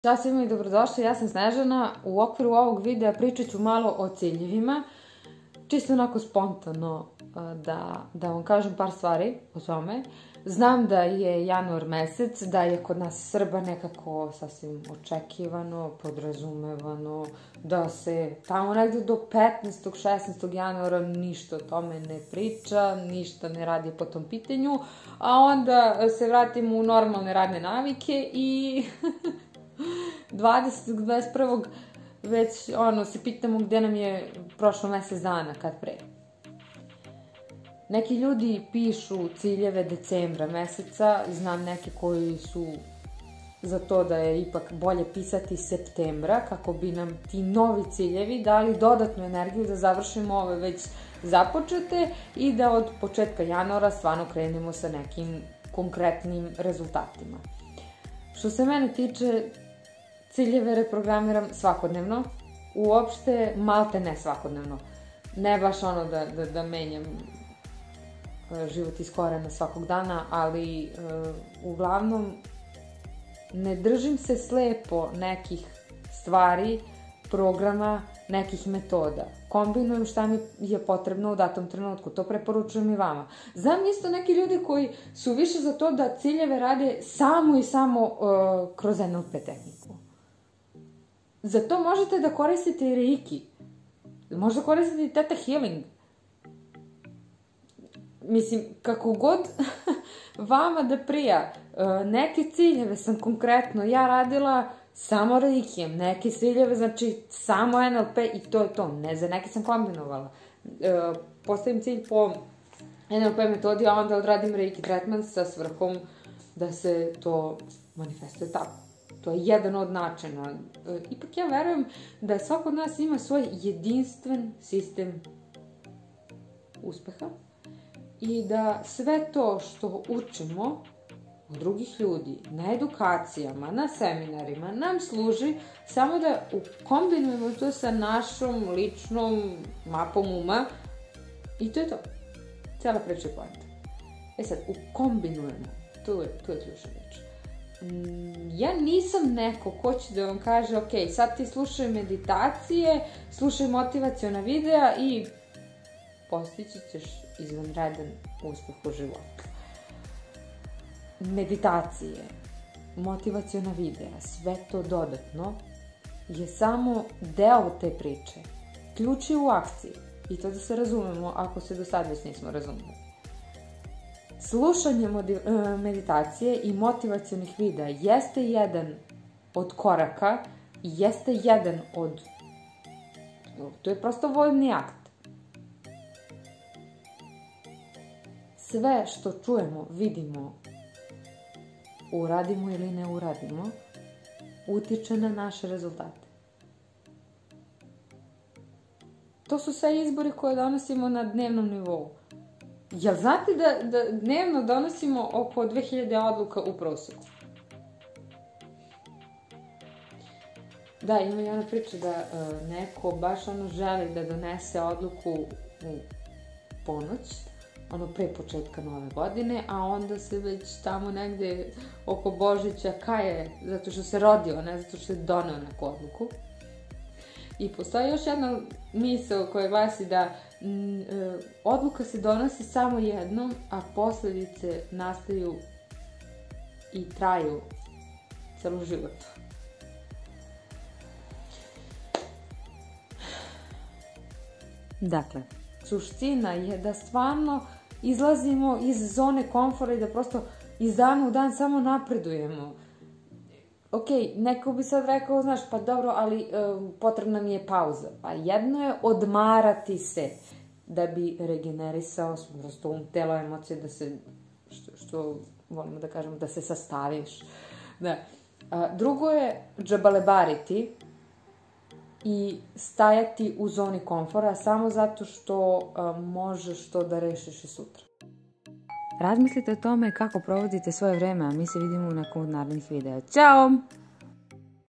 Ćao svima i dobrodošli, ja sam Snežana. U okviru ovog videa pričat ću malo o ciljevima, čisto onako spontano da vam kažem par stvari o tome. Znam da je januar mesec, da je kod nas Srba nekako sasvim očekivano, podrazumevano, da se tamo negde do 15. 16. januara ništa o tome ne priča, ništa ne radi po tom pitanju, a onda se vratimo u normalne radne navike i 20. 21. već se pitamo gde nam je prošlo mesec dana, kad pre. Neki ljudi pišu ciljeve decembra meseca, znam neke koji su za to da je ipak bolje pisati septembra, kako bi nam ti novi ciljevi dali dodatnu energiju da završimo ove već započete i da od početka januara stvarno krenemo sa nekim konkretnim rezultatima. Što se mene tiče, ciljeve reprogramiram svakodnevno, uopšte malte ne svakodnevno. Ne baš da menjam život iz korena svakog dana, ali uglavnom ne držim se slepo nekih stvari, programa, nekih metoda. Kombinujem šta mi je potrebno u datom trenutku, to preporučujem i vama. Znam isto neki ljudi koji su više za to da ciljeve rade samo i samo kroz NLP tehniku. Za to možete da koristite i Reiki. Možda koristite i Theta Healing. Mislim, kako god vama da prija. Neke ciljeve sam konkretno ja radila samo Reikijem. Neke ciljeve, znači samo NLP i to je to. Ne, za neke sam kombinovala. Postavim cilj po NLP metodi, a onda odradim Reiki tretman sa svrhom da se to manifestuje tako. To je jedan od načina. Ipak ja verujem da svako od nas ima svoj jedinstven sistem uspeha i da sve to što učimo od drugih ljudi, na edukacijama, na seminarima, nam služi samo da kombinujemo to sa našom ličnom mapom uma i to je to. Cijela priča je poenta. E sad, ukombinujemo, to je ključna reč. Ja nisam neko ko će da vam kaže ok, sad ti slušaj meditacije, slušaj motivaciona videa i postići ćeš izvanredan uspeh u životu. Meditacije, motivaciona videa, sve to dodatno je samo deo te priče. Ključ je u akciji i to da se razumemo ako se do sad već nismo razumeli. Slušanje meditacije i motivacionih videa jeste jedan od koraka i jeste jedan od... To je prosto voljni akt. Sve što čujemo, vidimo, uradimo ili ne uradimo, utiče na naše rezultate. To su sve izbori koje donosimo na dnevnom nivou. Jel znate da dnevno donosimo oko 2000 odluka u proseku? Da, ima i ona priča da neko baš želi da donese odluku u ponoć, pre početka nove godine, a onda se već tamo negde oko Božića kaje zato što se rodio, ne zato što je doneo neku odluku. I postoji još jedna misao koja glasi da odluka se donosi samo jednom, a posledice nastaju i traju celo život. Dakle, suština je da stvarno izlazimo iz zone komfora i da prosto iz dana u dan samo napredujemo. Ok, neko bi sad rekao, znaš, pa dobro, ali potrebna mi je pauza. Pa jedno je odmarati se da bi regenerisao prosto telo, emocije, da se, što volimo da kažemo, da se sastaviš. Drugo je džabalebariti i stajati u zoni komfora samo zato što možeš to da rešiš i sutra. Razmislite o tome kako provodite svoje vreme, a mi se vidimo u nekom od narednih videa. Ćao!